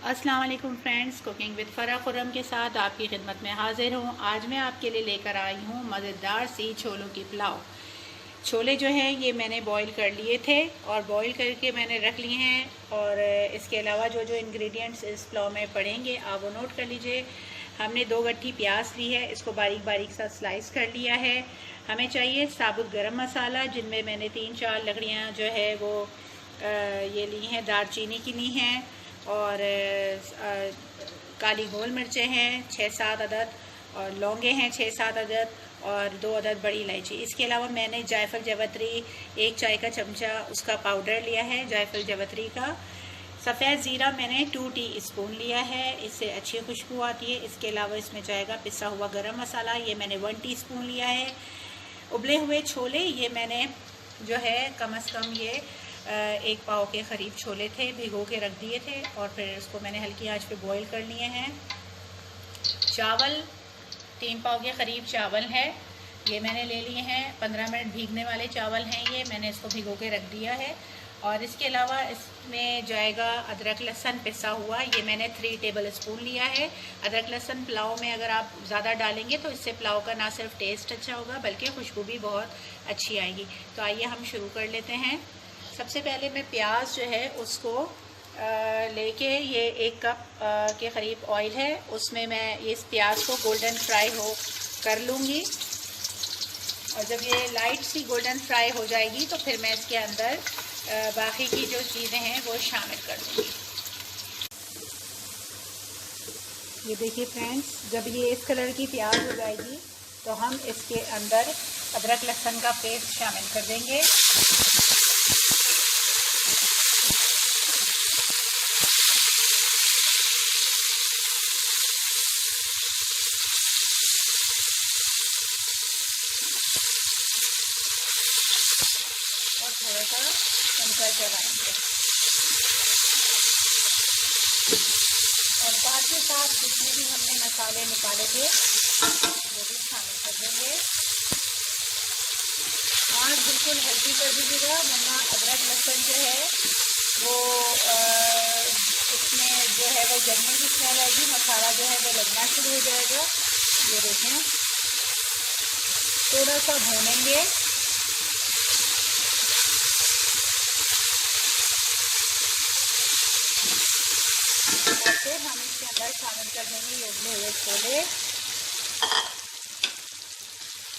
अस्सलाम वालेकुम friends, cooking with फ़रा Khurram के साथ आपकी खिदमत में हाज़िर हूँ। आज मैं आपके लिए लेकर आई हूँ मज़ेदार सी छोलों की पुलाव। छोले जो हैं ये मैंने बॉईल कर लिए थे और बॉईल करके मैंने रख लिए हैं। और इसके अलावा जो जो इंग्रेडिएंट्स इस पुलाव में पड़ेंगे आप वो नोट कर लीजिए। हमने 2 गट्ठी प्याज ली है, इसको बारीक बारीक सा स्लाइस कर लिया है। हमें चाहिए साबुत गरम मसाला, जिनमें मैंने 3-4 लकड़ियाँ जो है वो ये ली हैं, दालचीनी की ली हैं। और काली गोल मिर्चें हैं 6-7 अदद, और लौंगे हैं 6-7 अदद, और 2 अदद बड़ी इलायची। इसके अलावा मैंने जायफल जवतरी 1 चाय का चमचा उसका पाउडर लिया है, जायफल जवतरी का। सफ़ेद ज़ीरा मैंने 2 टीस्पून लिया है, इससे अच्छी खुशबू आती है। इसके अलावा इसमें जाएगा पिसा हुआ गरम मसाला, ये मैंने 1 टीस्पून लिया है। उबले हुए छोले ये मैंने जो है कम से कम ये 1 पाव के करीब छोले थे, भिगो के रख दिए थे और फिर उसको मैंने हल्की आंच पे बॉईल कर लिए हैं। चावल 3 पाव के करीब चावल है, ये मैंने ले लिए हैं। 15 मिनट भीगने वाले चावल हैं, ये मैंने इसको भिगो के रख दिया है। और इसके अलावा इसमें जाएगा अदरक लहसुन पिसा हुआ, ये मैंने 3 टेबल स्पून लिया है। अदरक लहसुन पुलाव में अगर आप ज़्यादा डालेंगे तो इससे पुलाव का ना सिर्फ टेस्ट अच्छा होगा बल्कि खुशबू भी बहुत अच्छी आएगी। तो आइए हम शुरू कर लेते हैं। सबसे पहले मैं प्याज जो है उसको लेके, ये 1 कप के करीब ऑयल है, उसमें मैं इस प्याज को गोल्डन फ्राई कर लूँगी। और जब ये लाइट सी गोल्डन फ्राई हो जाएगी तो फिर मैं इसके अंदर बाकी की जो चीज़ें हैं वो शामिल कर दूँगी। ये देखिए फ्रेंड्स, जब ये इस कलर की प्याज हो जाएगी तो हम इसके अंदर अदरक लहसुन का पेस्ट शामिल कर देंगे। और थोड़ा सा चमचा चलाएंगे और साथ ही साथ जितने भी हमने मसाले निकाले थे वो भी शामिल कर देंगे। आँच बिल्कुल हल्की कर दीजिएगा, वरना अदरक लहसुन जो है वो इसमें जो है वो जलने की स्मेल आएगी, मसाला जो है वो लगना शुरू हो जाएगा। ये देखें, थोड़ा सा भूनेंगे। और फिर हम इसके अंदर शामिल कर देंगे ये उबले हुए छोले।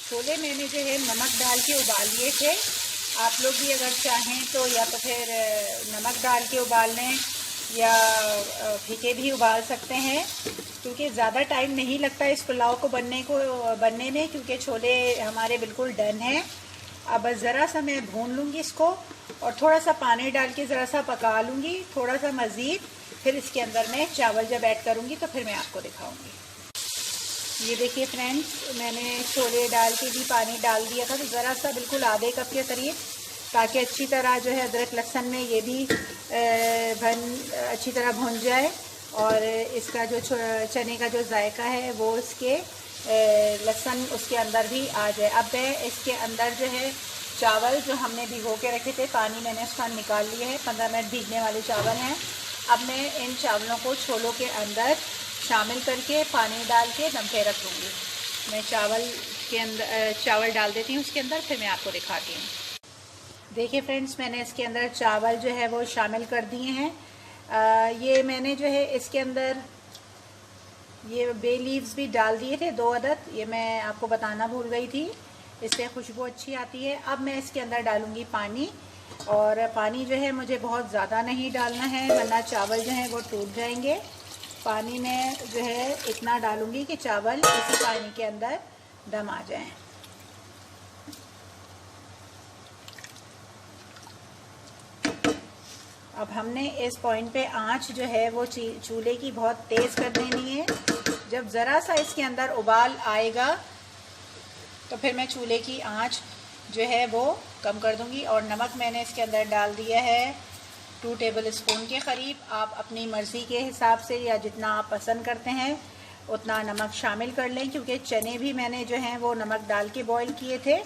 छोले मैंने जो है नमक डाल के उबाल लिए थे। आप लोग भी अगर चाहें तो या तो फिर नमक डाल के उबाल लें या फीके भी उबाल सकते हैं, क्योंकि ज़्यादा टाइम नहीं लगता इस पुलाव को बनने में, क्योंकि छोले हमारे बिल्कुल डन हैं। अब बस ज़रा सा मैं भून लूँगी इसको और थोड़ा सा पानी डाल के ज़रा सा पका लूँगी, थोड़ा सा मज़ीद। फिर इसके अंदर मैं चावल जब ऐड करूँगी तो फिर मैं आपको दिखाऊँगी। ये देखिए फ्रेंड्स, मैंने छोले डाल के भी पानी डाल दिया था, तो ज़रा सा बिल्कुल आधे कप के करीब, ताकि अच्छी तरह जो है अदरक लहसुन में ये भी अच्छी तरह भुन जाए और इसका जो चने का जो जायका है वो इसके लहसुन उसके अंदर भी आ जाए। अब मैं इसके अंदर जो है चावल जो हमने भिगो के रखे थे, पानी मैंने उसका निकाल लिया है, 15 मिनट भीगने वाले चावल हैं। अब मैं इन चावलों को छोलों के अंदर शामिल करके पानी डाल के दम पे रख दूँगी। मैं चावल डाल देती हूँ उसके अंदर, फिर मैं आपको दिखाती हूँ। देखिए फ्रेंड्स, मैंने इसके अंदर चावल जो है वो शामिल कर दिए हैं। ये मैंने जो है इसके अंदर ये बे लीव्स भी डाल दिए थे 2 अदद, ये मैं आपको बताना भूल गई थी, इससे खुशबू अच्छी आती है। अब मैं इसके अंदर डालूँगी पानी, और पानी जो है मुझे बहुत ज़्यादा नहीं डालना है, वरना चावल जो है वो टूट जाएंगे। पानी में जो है इतना डालूँगी कि चावल इसी पानी के अंदर दम आ जाएं। अब हमने इस पॉइंट पे आंच जो है वो चूल्हे की बहुत तेज़ कर देनी है। जब ज़रा सा इसके अंदर उबाल आएगा तो फिर मैं चूल्हे की आंच जो है वो कम कर दूंगी। और नमक मैंने इसके अंदर डाल दिया है 2 टेबल स्पून के करीब। आप अपनी मर्ज़ी के हिसाब से या जितना आप पसंद करते हैं उतना नमक शामिल कर लें, क्योंकि चने भी मैंने जो हैं वो नमक डाल के बॉईल किए थे,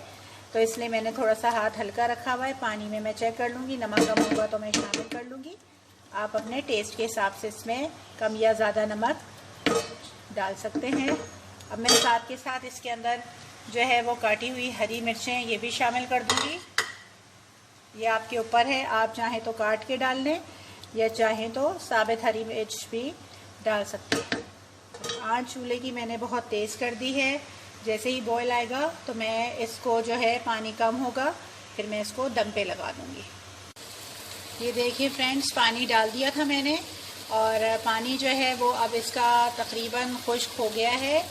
तो इसलिए मैंने थोड़ा सा हाथ हल्का रखा हुआ है। पानी में मैं चेक कर लूँगी, नमक कम होगा तो मैं शामिल कर लूँगी। आप अपने टेस्ट के हिसाब से इसमें कम या ज़्यादा नमक डाल सकते हैं। अब मैं साथ के साथ इसके अंदर जो है वो काटी हुई हरी मिर्चें ये भी शामिल कर दूंगी। ये आपके ऊपर है, आप चाहें तो काट के डाल लें या चाहें तो साबित हरी मिर्च भी डाल सकते हैं। आंच चूल्हे की मैंने बहुत तेज़ कर दी है। जैसे ही बॉयल आएगा तो मैं इसको जो है पानी कम होगा फिर मैं इसको दम पे लगा दूंगी। ये देखिए फ्रेंड्स, पानी डाल दिया था मैंने और पानी जो है वो अब इसका तकरीबन खुश्क हो गया है,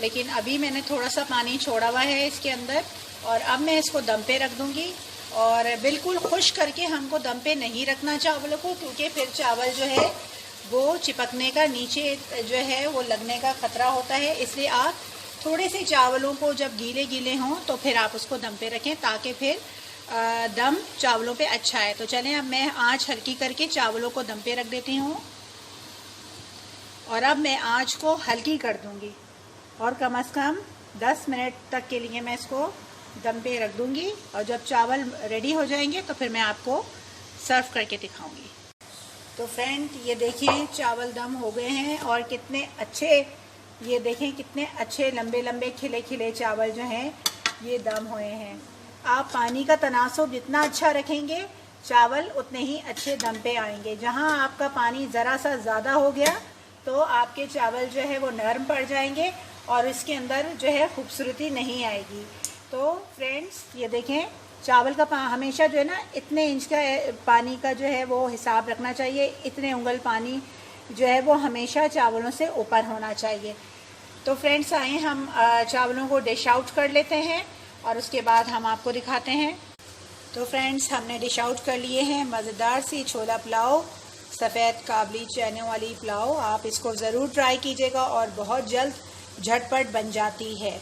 लेकिन अभी मैंने थोड़ा सा पानी छोड़ा हुआ है इसके अंदर और अब मैं इसको दम पे रख दूंगी। और बिल्कुल खुश्क करके हमको दम पे नहीं रखना चावलों को, क्योंकि फिर चावल जो है वो चिपकने का, नीचे जो है वो लगने का ख़तरा होता है। इसलिए आप थोड़े से चावलों को जब गीले गीले हों तो फिर आप उसको दम पे रखें ताकि फिर दम चावलों पे अच्छा है। तो चलें अब मैं आंच हल्की करके चावलों को दम पे रख देती हूँ और अब मैं आंच को हल्की कर दूँगी और कम से कम 10 मिनट तक के लिए मैं इसको दम पे रख दूँगी। और जब चावल रेडी हो जाएंगे तो फिर मैं आपको सर्व करके दिखाऊँगी। तो फ्रेंड ये देखिए चावल दम हो गए हैं और कितने अच्छे, ये देखें कितने अच्छे लंबे लंबे खिले खिले चावल जो हैं ये दम हुए हैं। आप पानी का तनासुब जितना अच्छा रखेंगे चावल उतने ही अच्छे दम पे आएंगे। जहां आपका पानी ज़रा सा ज़्यादा हो गया तो आपके चावल जो है वो नरम पड़ जाएंगे और इसके अंदर जो है खूबसूरती नहीं आएगी। तो फ्रेंड्स ये देखें चावल का हमेशा जो है ना इतने इंच का पानी का जो है वो हिसाब रखना चाहिए, इतने उंगल पानी जो है वो हमेशा चावलों से ऊपर होना चाहिए। तो फ्रेंड्स आइए हम चावलों को डिश आउट कर लेते हैं और उसके बाद हम आपको दिखाते हैं। तो फ्रेंड्स हमने डिश आउट कर लिए हैं मज़ेदार सी छोला पुलाव, सफ़ेद काबली चने वाली पुलाव। आप इसको ज़रूर ट्राई कीजिएगा और बहुत जल्द झटपट बन जाती है।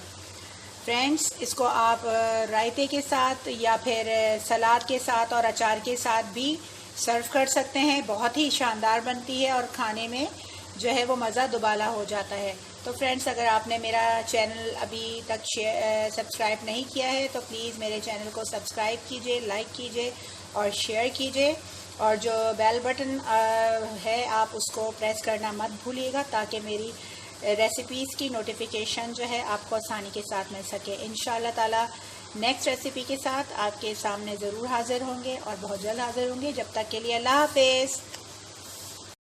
फ्रेंड्स इसको आप रायते के साथ या फिर सलाद के साथ और अचार के साथ भी सर्व कर सकते हैं। बहुत ही शानदार बनती है और खाने में जो है वो मज़ा दुबाला हो जाता है। तो फ्रेंड्स अगर आपने मेरा चैनल अभी तक सब्सक्राइब नहीं किया है तो प्लीज़ मेरे चैनल को सब्सक्राइब कीजिए, लाइक कीजिए और शेयर कीजिए। और जो बेल बटन है आप उसको प्रेस करना मत भूलिएगा ताकि मेरी रेसिपीज़ की नोटिफिकेशन जो है आपको आसानी के साथ मिल सके। इंशाअल्लाह ताला नेक्स्ट रेसिपी के साथ आपके सामने ज़रूर हाज़िर होंगे और बहुत जल्द हाज़िर होंगे। जब तक के लिए अल्लाह हाफ़िज़।